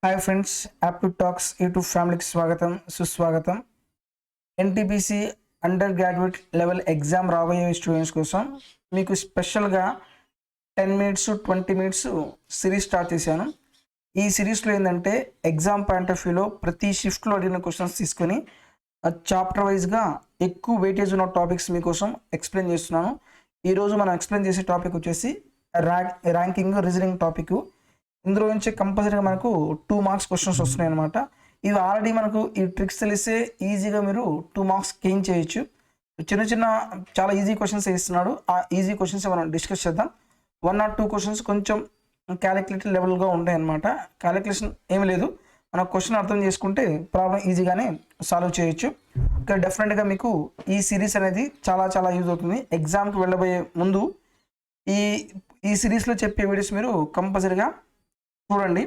Hi friends, యాప్టివ్ talks YouTube ఫ్యామిలీకి స్వాగతం సుస్వాగతం. NTPC undergraduate level exam రాబోయే స్టూడెంట్స్ కోసం మీకు స్పెషల్గా 10 మినిట్స్ 20 మినిట్స్ సిరీస్ స్టార్ట్ చేశాను. ఈ సిరీస్లో ఏంటంటే ఎగ్జామ్ పాయింట్ ఆఫ్ వ్యూలో ప్రతి షిఫ్ట్లో అడిగిన క్వశ్చన్స్ తీసుకొని చాప్టర్ వైజ్గా ఎక్కువ వెయిటేజ్ ఉన్న టాపిక్స్ మీకోసం ఎక్స్ప్లెయిన్ చేస్తున్నాను. ఈరోజు మనం ఎక్స్ప్లెయిన్ చేసే టాపిక్ వచ్చేసి ర్యాంకింగ్ రీజనింగ్ టాపిక్. ఇందులో నుంచి కంపల్సరీగా మనకు 2 మార్క్స్ క్వశ్చన్స్ వస్తున్నాయి అనమాట. ఇవి ఆల్రెడీ మనకు ఈ ట్రిక్స్ తెలిస్తే ఈజీగా మీరు 2 మార్క్స్ గెయిన్ చేయొచ్చు. చిన్న చాలా ఈజీ క్వశ్చన్స్ ఇస్తున్నాడు. ఆ ఈజీ క్వశ్చన్స్ మనం డిస్కస్ చేద్దాం. 1 or 2 క్వశ్చన్స్ కొంచెం క్యాలిక్యులేటర్ లెవెల్గా ఉంటాయి అనమాట. క్యాలిక్యులేషన్ ఏమి లేదు, మనం క్వశ్చన్ అర్థం చేసుకుంటే ప్రాబ్లం ఈజీగానే సాల్వ్ చేయొచ్చు. ఇక్కడ డెఫినెట్గా మీకు ఈ సిరీస్ అనేది చాలా యూజ్ అవుతుంది. ఎగ్జామ్కి వెళ్ళబోయే ముందు ఈ సిరీస్లో చెప్పే వీడియోస్ మీరు కంపల్సరీగా చూడండి.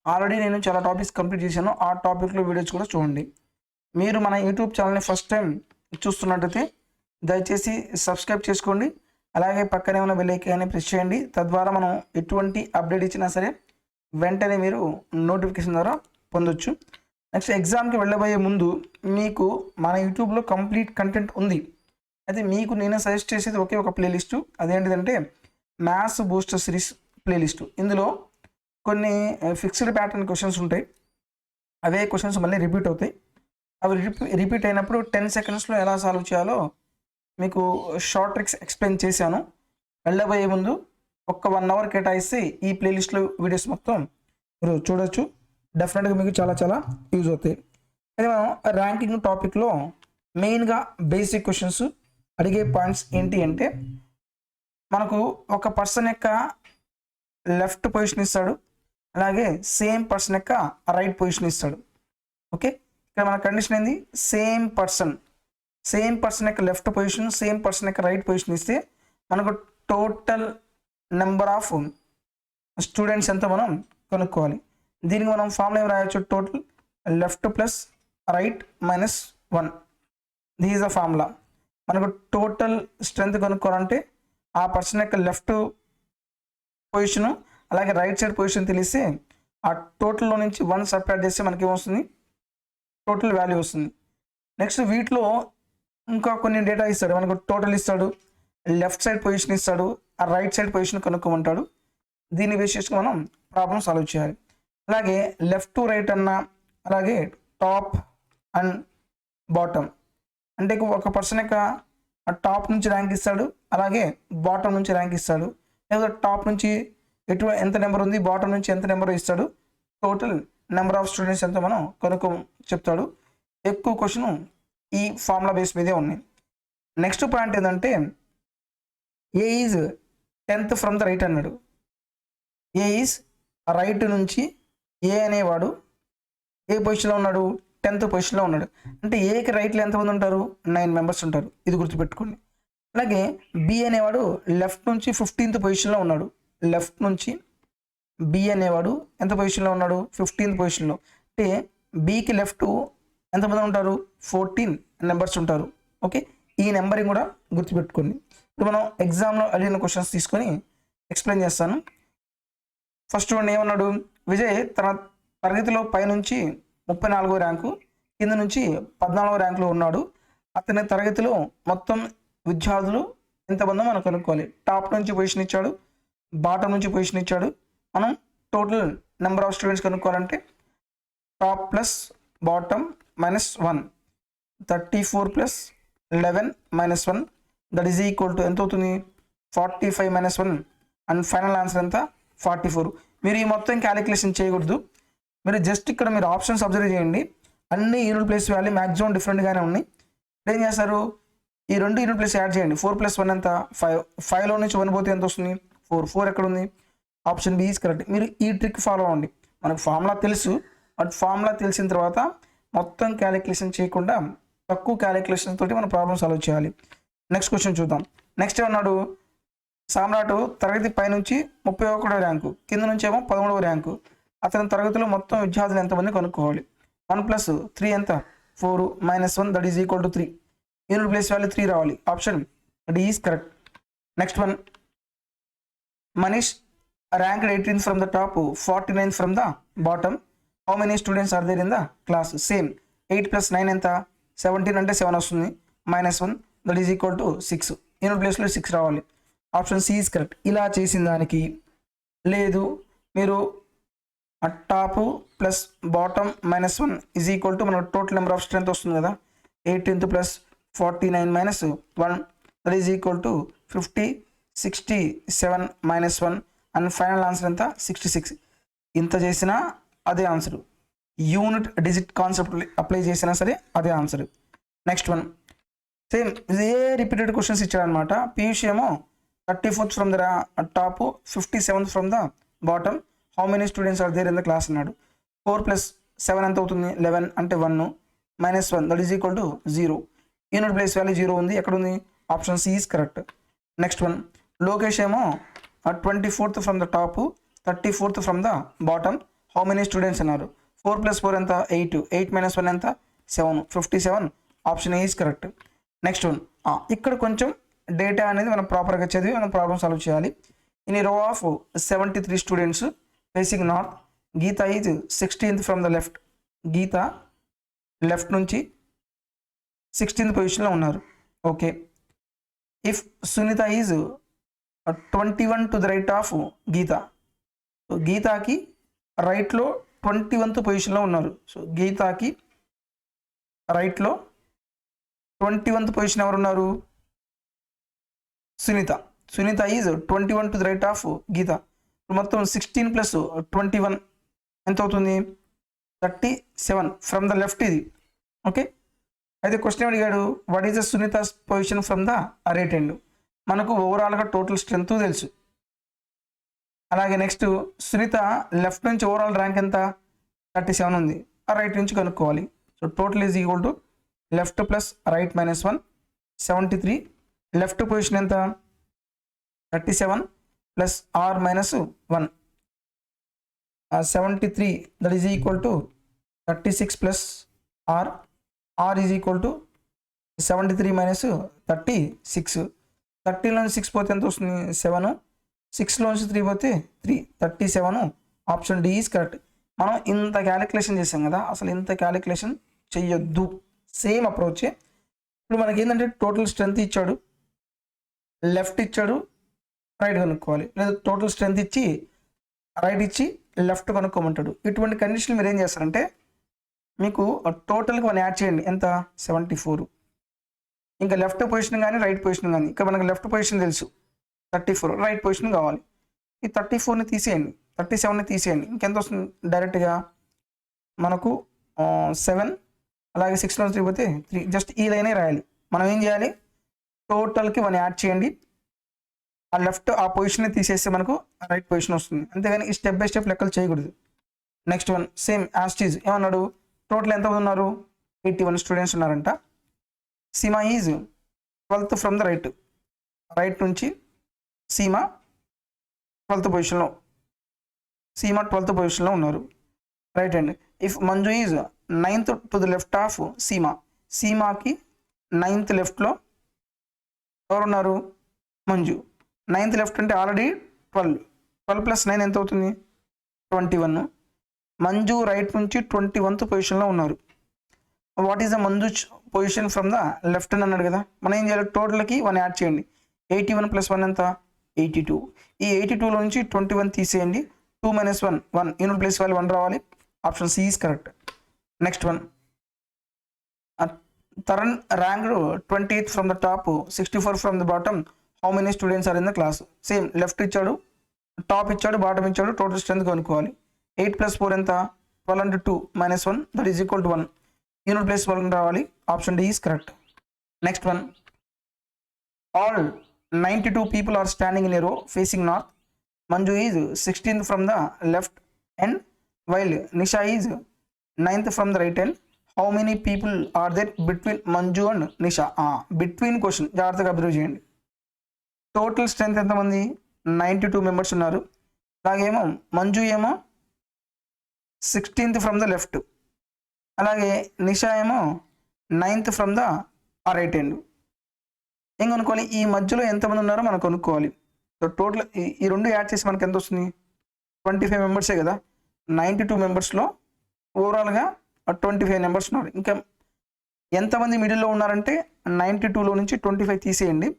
ఆల్రెడీ నేను చాలా టాపిక్స్ కంప్లీట్ చేశాను. ఆ టాపిక్లో వీడియోస్ కూడా చూడండి. మీరు మన యూట్యూబ్ ఛానల్ని ఫస్ట్ టైం చూస్తున్నట్టయితే దయచేసి సబ్స్క్రైబ్ చేసుకోండి. అలాగే పక్కనే ఉన్న బెల్ ఐకాన్ని ప్రెస్ చేయండి. తద్వారా మనం ఎటువంటి అప్డేట్ ఇచ్చినా సరే వెంటనే మీరు నోటిఫికేషన్ ద్వారా పొందొచ్చు. నెక్స్ట్ ఎగ్జామ్కి వెళ్ళబోయే ముందు మీకు మన యూట్యూబ్లో కంప్లీట్ కంటెంట్ ఉంది. అయితే మీకు నేను సజెస్ట్ చేసేది ఒకే ఒక ప్లేలిస్టు. అదేంటిదంటే మ్యాథ్స్ బూస్టర్ సిరీస్ ప్లేలిస్టు. ఇందులో కొన్ని ఫిక్స్డ్ ప్యాటర్న్ క్వశ్చన్స్ ఉంటాయి. అవే క్వశ్చన్స్ మళ్ళీ రిపీట్ అవుతాయి. అవి రిపీట్ అయినప్పుడు 10 సెకండ్స్లో ఎలా సాల్వ్ చేయాలో మీకు షార్ట్ ట్రిక్స్ ఎక్స్ప్లెయిన్ చేశాను. వెళ్ళబోయే ముందు ఒక 1 అవర్ కేటాయిస్తే ఈ ప్లేలిస్ట్లో వీడియోస్ మొత్తం మీరు చూడొచ్చు. డెఫినెట్గా మీకు చాలా యూజ్ అవుతాయి. అయితే మనం ర్యాంకింగ్ టాపిక్లో మెయిన్గా బేసిక్ క్వశ్చన్స్ అడిగే పాయింట్స్ ఏంటి అంటే, మనకు ఒక పర్సన్ యొక్క లెఫ్ట్ పొజిషన్ ఇస్తాడు, అలాగే సేమ్ పర్సన్ యొక్క రైట్ పొజిషన్ ఇస్తాడు. ఓకే, ఇక్కడ మన కండిషన్ ఏంది? సేమ్ పర్సన్ యొక్క లెఫ్ట్ పొజిషన్, సేమ్ పర్సన్ యొక్క రైట్ పొజిషన్ ఇస్తే మనకు టోటల్ నెంబర్ ఆఫ్ స్టూడెంట్స్ ఎంతో మనం కనుక్కోవాలి. దీనికి మనం ఫార్ములా ఏం రాయొచ్చు? Total left plus right minus 1. This is the formula. మనకు టోటల్ స్ట్రెంత్ కనుక్కోవాలంటే ఆ పర్సన్ యొక్క లెఫ్ట్ పొజిషను అలాగే రైట్ సైడ్ పొజిషన్ తెలిస్తే ఆ టోటల్లో నుంచి 1 సపరేట్ చేస్తే మనకి ఏమొస్తుంది? టోటల్ వాల్యూ వస్తుంది. నెక్స్ట్ వీటిలో ఇంకా కొన్ని డేటా ఇస్తాడు. మనకు టోటల్ ఇస్తాడు, లెఫ్ట్ సైడ్ పొజిషన్ ఇస్తాడు, ఆ రైట్ సైడ్ పొజిషన్ కనుక్కోమంటాడు. దీన్ని బేస్ చేసుకుని మనం ప్రాబ్లం సాల్వ్ చేయాలి. అలాగే లెఫ్ట్ టు రైట్ అన్న, అలాగే టాప్ అండ్ బాటమ్ అంటే ఒక పర్సన్ యొక్క టాప్ నుంచి ర్యాంక్ ఇస్తాడు, అలాగే బాటమ్ నుంచి ర్యాంక్ ఇస్తాడు. లేదా టాప్ నుంచి ఎంత నెంబర్ ఉంది, బాటమ్ నుంచి ఎంత నెంబర్ ఇస్తాడు, టోటల్ నెంబర్ ఆఫ్ స్టూడెంట్స్ ఎంతో మనం కనుక్కో చెప్తాడు. ఎక్కువ క్వశ్చన్ ఈ ఫార్ములా బేస్ మీదే ఉన్నాయి. నెక్స్ట్ పాయింట్ ఏంటంటే A is 10th from the right అన్నాడు. ఏ ఈజ్ రైట్ నుంచి ఏ అనేవాడు ఏ పొజిషన్లో ఉన్నాడు? 10th పొజిషన్లో ఉన్నాడు. అంటే ఏకి రైట్లో ఎంతమంది ఉంటారు? 9 మెంబర్స్ ఉంటారు. ఇది గుర్తుపెట్టుకోండి. అలాగే బి అనేవాడు లెఫ్ట్ నుంచి 15th పొజిషన్లో ఉన్నాడు. లెఫ్ట్ నుంచి బి అనేవాడు ఎంత పొజిషన్లో ఉన్నాడు? 15th పొజిషన్లో. అంటే బికి లెఫ్ట్ ఎంతమంది ఉంటారు? 14 నెంబర్స్ ఉంటారు. ఓకే, ఈ నెంబరింగ్ కూడా గుర్తుపెట్టుకోండి. ఇప్పుడు మనం ఎగ్జామ్లో అడిగిన క్వశ్చన్స్ తీసుకొని ఎక్స్ప్లెయిన్ చేస్తాను. ఫస్ట్ వన్ ఏమన్నాడు? విజయ్ తన తరగతిలో పైనుంచి 34వ ర్యాంకు, కింద నుంచి 14వ ర్యాంకులో ఉన్నాడు. అతని తరగతిలో మొత్తం విద్యార్థులు ఎంతమందో మనం కనుక్కోవాలి. టాప్ నుంచి పొజిషన్ ఇచ్చాడు, బాటమ్ నుంచి పొజిషన్ ఇచ్చాడు. మనం టోటల్ నెంబర్ ఆఫ్ స్టూడెంట్స్ కనుక్కోవాలంటే top plus bottom minus 1, 34 plus 11 minus 1 that is equal to ఎంత అవుతుంది? 45 మైనస్ 1 అండ్ ఫైనల్ ఆన్సర్ ఎంత? 44. మీరు ఈ మొత్తం క్యాలిక్యులేషన్ చేయకూడదు. మీరు జస్ట్ ఇక్కడ మీరు ఆప్షన్స్ అబ్జర్వ్ చేయండి. అన్ని యూనిట్ ప్లేస్ వాల్యూ మ్యాక్సిమం డిఫరెంట్గానే ఉన్నాయి. ఏం చేస్తారు? ఈ 2 యూనిట్ ప్లేస్ యాడ్ చేయండి. 4 + 1 ఎంత? 5. 5లో నుంచి 1 పోతే ఎంత వస్తుంది? 4. 4 ఎక్కడ ఉంది? Option B is correct. మీరు ఈ ట్రిక్ ఫాలో అవ్వండి. మనకు ఫార్ములా తెలుసు, బట్ ఫార్ములా తెలిసిన తర్వాత మొత్తం క్యాలిక్యులేషన్ చేయకుండా తక్కువ క్యాలిక్యులేషన్ తోటి మనం ప్రాబ్లమ్ సాల్వ్ చేయాలి. నెక్స్ట్ క్వశ్చన్ చూద్దాం. నెక్స్ట్ ఏమన్నాడు? సామ్రాటు తరగతి పై నుంచి 31వ ర్యాంకు, కింద నుంచి ఏమో 13వ ర్యాంకు. అతని తరగతిలో మొత్తం విద్యార్థులు ఎంతమంది కనుక్కోవాలి. 1 + 3 ఎంత? 4 - 1 that is equal to 3. Unit place value 3 రావాలి. Option D is correct. Next one, Manish ranked 18th from the top, 49th from the bottom. How many students are there in the class. Same 8 + 9 ఎంత, 17 అంటే 7 వస్తుంది, -1 that is equal to 6. Unit ప్లేస్లో 6 రావాలి. Option C is correct. ఇలా చేసిన దానికి లేదు మీరు top plus bottom -1 is equal to మనకు టోటల్ నెంబర్ ఆఫ్ స్ట్రెంత్ వస్తుంది కదా, 18 + 49 - 1 that is equal to 50, 67 - 1 and final answer ఎంత 66. ఇంత చేసినా అదే answer. Unit digit concept apply చేసినా సరే అదే ఆన్సర్. నెక్స్ట్ వన్ సేమ్ ఇదే రిపీటెడ్ క్వశ్చన్స్ ఇచ్చాడనమాట. పీయూష్ ఏమో 34th from the top, 57th from the bottom, how many students are there in the class అన్నాడు. 4 + 7 ఎంత అవుతుంది, 11 అంటే 1 -1 that is equal to 0. Unit place value 0 ఉంది, ఎక్కడ ఉంది, option C is correct. Next one Lokesh ఏమో 24th from the top, 34th from the bottom, how many students అన్నారు. 4 + 4 ఎంత, 8, 8 - 1 ఎంత, 7, 57. Option A is correct. Next one ఇక్కడ కొంచెం డేటా అనేది మనం ప్రాపర్గా చదివి మనం ప్రాబ్లమ్ సాల్వ్ చేయాలి. In a row of 73 students facing north, Geetha is 16th from the left. Geetha left నుంచి 16th పొజిషన్లో ఉన్నారు. Okay. If Sunitha is 21 to the right of Geetha. So గీతాకి రైట్లో 21th పొజిషన్లో ఉన్నారు. సో గీతాకి రైట్లో 21th పొజిషన్ ఎవరు ఉన్నారు, Sunitha. Sunitha is 21 to the right of Geetha. మొత్తం 16 + 21 ఎంత అవుతుంది, 37 ఫ్రమ్ ద లెఫ్ట్ ఇది. ఓకే. అయితే క్వశ్చన్ అడిగాడు, what is the Sunitha position from the right end. మనకు ఓవరాల్గా టోటల్ స్ట్రెంత్ తెలుసు. అలాగే నెక్స్ట్ సునీత లెఫ్ట్ నుంచి ఓవరాల్ ర్యాంక్ ఎంత, 37 ఉంది. ఆ రైట్ నుంచి కనుక్కోవాలి. So total is equal to left plus right -1 73. Left position ఎంత, 37 + r -1 73 that is equal to 36 + r. r is equal to 73 - 36. 30 నుంచి 6 పోతే ఎంత వస్తుంది, 7. 6 నుంచి 3 పోతే 3, 37. Option D is correct. మనం ఇంత క్యాలిక్యులేషన్ చేసాం కదా, అసలు ఇంత క్యాలిక్యులేషన్ చెయ్యొద్దు. సేమ్ అప్రోచే. ఇప్పుడు మనకి ఏంటంటే టోటల్ స్ట్రెంత్ ఇచ్చాడు, లెఫ్ట్ ఇచ్చాడు, రైట్ కనుక్కోవాలి. లేదా టోటల్ స్ట్రెంత్ ఇచ్చి రైట్ ఇచ్చి లెఫ్ట్ కనుక్కోమంటాడు. ఇటువంటి కండిషన్లు మీరు ఏం చేస్తారంటే మీకు టోటల్కి 1 యాడ్ చేయండి, ఎంత 74. ఇంకా లెఫ్ట్ పొజిషన్ కానీ రైట్ పొజిషన్ కానీ, ఇక్కడ మనకు లెఫ్ట్ పొజిషన్ తెలుసు 34, రైట్ పొజిషన్ కావాలి. ఈ 34ని తీసేయండి, 37ని తీసేయండి, ఇంకెంత వస్తుంది, డైరెక్ట్గా మనకు 7. అలాగే 6 నుంచి 3 పోతే 3. జస్ట్ ఈ లైనే రాయాలి. మనం ఏం చేయాలి, టోటల్కి 1 యాడ్ చేయండి, ఆ లెఫ్ట్ ఆ పొజిషన్ని తీసేస్తే మనకు రైట్ పొజిషన్ వస్తుంది. అంతేగాని ఈ స్టెప్ బై స్టెప్ లెక్కలు చేయకూడదు. నెక్స్ట్ వన్ సేమ్ యాస్టీజ్ ఏమన్నాడు, టోటల్ ఎంతమంది ఉన్నారు, 81 స్టూడెంట్స్ ఉన్నారంట. Seema is 12th from the right. Right నుంచి సీమా 12th పొజిషన్లో, సీమా 12th పొజిషన్లో ఉన్నారు, right end. If Manju is 9th to the left of Seema. సీమాకి 9th లెఫ్ట్లో ఎవరున్నారు, మంజు. 9th లెఫ్ట్ అంటే ఆల్రెడీ 12. 12 + 9 ఎంత అవుతుంది, 21. మంజు రైట్ నుంచి 21th పొజిషన్లో ఉన్నారు. What is the Manju position from the left అని అన్నాడు కదా, మనం ఏం చేయాలి, టోటల్కి 1 యాడ్ చేయండి. 81 + 1 ఎంత, 82. ఈ 82లో నుంచి 21 తీసేయండి, 2 - 1 1. యూనిట్ ప్లేస్ వాల్యూ 1 రావాలి. Option C is correct. Next one Tarun ranked 28th from the top, 64 from the bottom, how many students are in the class. Same left ఇచ్చాడు, టాప్ ఇచ్చాడు, బాటమ్ ఇచ్చాడు, టోటల్ స్ట్రెంత్ కనుక్కోవాలి. 8 + 4 ఎంత, 12 × 2 -1 that is equal to 1. Unit place 1 రావాలి. Option D is correct. Next one all 92 people are standing in a row facing north. Manju is 16th from the left end while Nisha is 9th from the right end. How many people are there between Manju and Nisha? Between question జాగ్రత్తగా observe చేయండి. Total strength ఎంతమంది, 92 members ఉన్నారు. అలాగేమో మంజు ఏమో 16th from the left, అలాగే నిషా ఏమో 9th from the right end. ఏం కనుక్కోవాలి, ఈ మధ్యలో ఎంతమంది ఉన్నారో మనం కనుక్కోవాలి. సో టోటల్ ఈ రెండు యాడ్ చేసి మనకి ఎంత వస్తుంది, 25 మెంబర్సే కదా. 92 మెంబర్స్లో ఓవరాల్గా 25 నెంబర్స్ ఉన్నారు. ఇంకా ఎంతమంది మిడిల్లో ఉన్నారంటే 92లో నుంచి 25 తీసేయండి,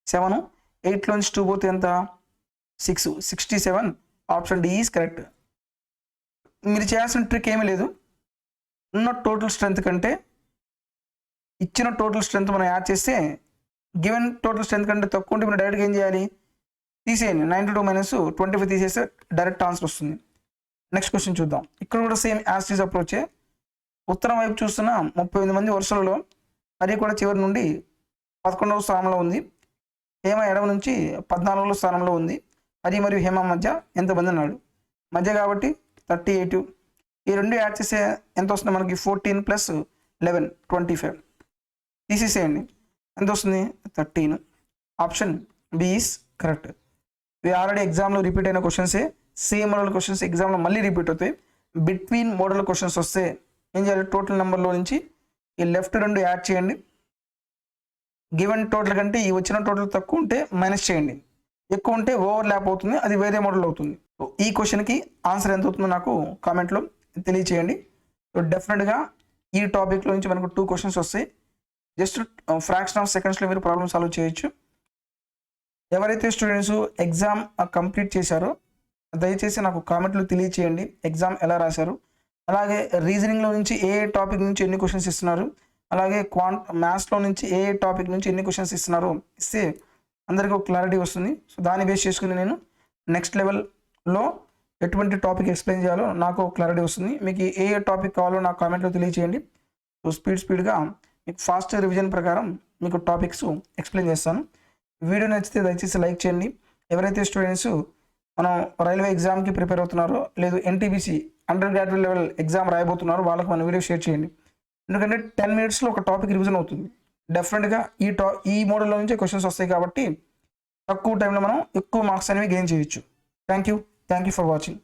7, 8లో నుంచి 2 పోతే ఎంత, 6, 67. Option D is correct. మీరు చేయాల్సిన ట్రిక్ ఏమీ లేదు, ఉన్న టోటల్ స్ట్రెంత్ కంటే ఇచ్చిన టోటల్ స్ట్రెంత్ మనం యాడ్ చేస్తే గివెన్ టోటల్ స్ట్రెంత్ కంటే తక్కువ ఉంటే మనం డైరెక్ట్గా ఏం చేయాలి, తీసేయండి. 92 - 25 తీసేస్తే డైరెక్ట్ ఆన్సర్ వస్తుంది. నెక్స్ట్ క్వశ్చన్ చూద్దాం. ఇక్కడ కూడా సేమ్ యాజ్ ఈజ్ అప్రోచే. ఉత్తరం వైపు చూస్తున్న 38 మంది వరుసలలో హరి కూడా చివరి నుండి 11వ స్థానంలో ఉంది. హేమ ఎడమ నుంచి 14వ స్థానంలో ఉంది. హరి మరియు హేమ మధ్య ఎంతమంది అన్నాడు. మధ్య కాబట్టి 38. ఈ రెండు యాడ్ చేస్తే ఎంత వస్తుంది మనకి, 14 + 11 25. తీసేసేయండి, ఎంత వస్తుంది, 13. Option B is correct. ఇవి ఆల్రెడీ ఎగ్జామ్లో రిపీట్ అయిన క్వశ్చన్సే. సేమ్ మోడల్ క్వశ్చన్స్ ఎగ్జామ్లో మళ్ళీ రిపీట్ అవుతాయి. బిట్వీన్ మోడల్ క్వశ్చన్స్ వస్తే ఏం చేయాలి, టోటల్ నెంబర్లో నుంచి ఈ లెఫ్ట్ 2 యాడ్ చేయండి. గివెన్ టోటల్ కంటే ఈ వచ్చిన టోటల్ తక్కువ ఉంటే మైనస్ చేయండి, ఎక్కువ ఉంటే ఓవర్ ల్యాప్ అవుతుంది, అది వేరే మోడల్ అవుతుంది. ఈ క్వశ్చన్కి ఆన్సర్ ఎంత అవుతుందో నాకు కామెంట్లో తెలియచేయండి. సో డెఫినెట్గా ఈ టాపిక్లో నుంచి మనకు 2 క్వశ్చన్స్ వస్తాయి. జస్ట్ ఫ్రాక్షన్ ఆఫ్ సెకండ్స్లో మీరు ప్రాబ్లమ్ సాల్వ్ చేయొచ్చు. ఎవరైతే స్టూడెంట్స్ ఎగ్జామ్ కంప్లీట్ చేశారో దయచేసి నాకు కామెంట్లో తెలియచేయండి ఎగ్జామ్ ఎలా రాశారు. అలాగే రీజనింగ్లో నుంచి ఏ టాపిక్ నుంచి ఎన్ని క్వశ్చన్స్ ఇస్తున్నారు, అలాగే మ్యాథ్స్లో నుంచి ఏ టాపిక్ నుంచి ఎన్ని క్వశ్చన్స్ ఇస్తున్నారో ఇస్తే అందరికీ ఒక క్లారిటీ వస్తుంది. సో దాన్ని బేస్ చేసుకుని నేను నెక్స్ట్ లెవెల్లో ఎటువంటి టాపిక్ ఎక్స్ప్లెయిన్ చేయాలో నాకు క్లారిటీ వస్తుంది. మీకు ఏ టాపిక్ కావాలో నాకు కామెంట్లో తెలియచేయండి. సో స్పీడ్గా మీకు ఫాస్ట్ రివిజన్ ప్రకారం మీకు టాపిక్స్ ఎక్స్ప్లెయిన్ చేస్తాను. వీడియో నచ్చితే దయచేసి లైక్ చేయండి. ఎవరైతే స్టూడెంట్స్ మనం రైల్వే ఎగ్జామ్కి ప్రిపేర్ అవుతున్నారో లేదు NTPC undergraduate level exam రాయబోతున్నారో వాళ్ళకి మన వీడియో షేర్ చేయండి. ఎందుకంటే 10 మినిట్స్లో ఒక టాపిక్ రివిజన్ అవుతుంది. డెఫినెట్గా ఈ మోడల్లో నుంచే క్వశ్చన్స్ వస్తాయి కాబట్టి తక్కువ టైంలో మనం ఎక్కువ మార్క్స్ అనేవి గెయిన్ చేయొచ్చు. Thank you for watching.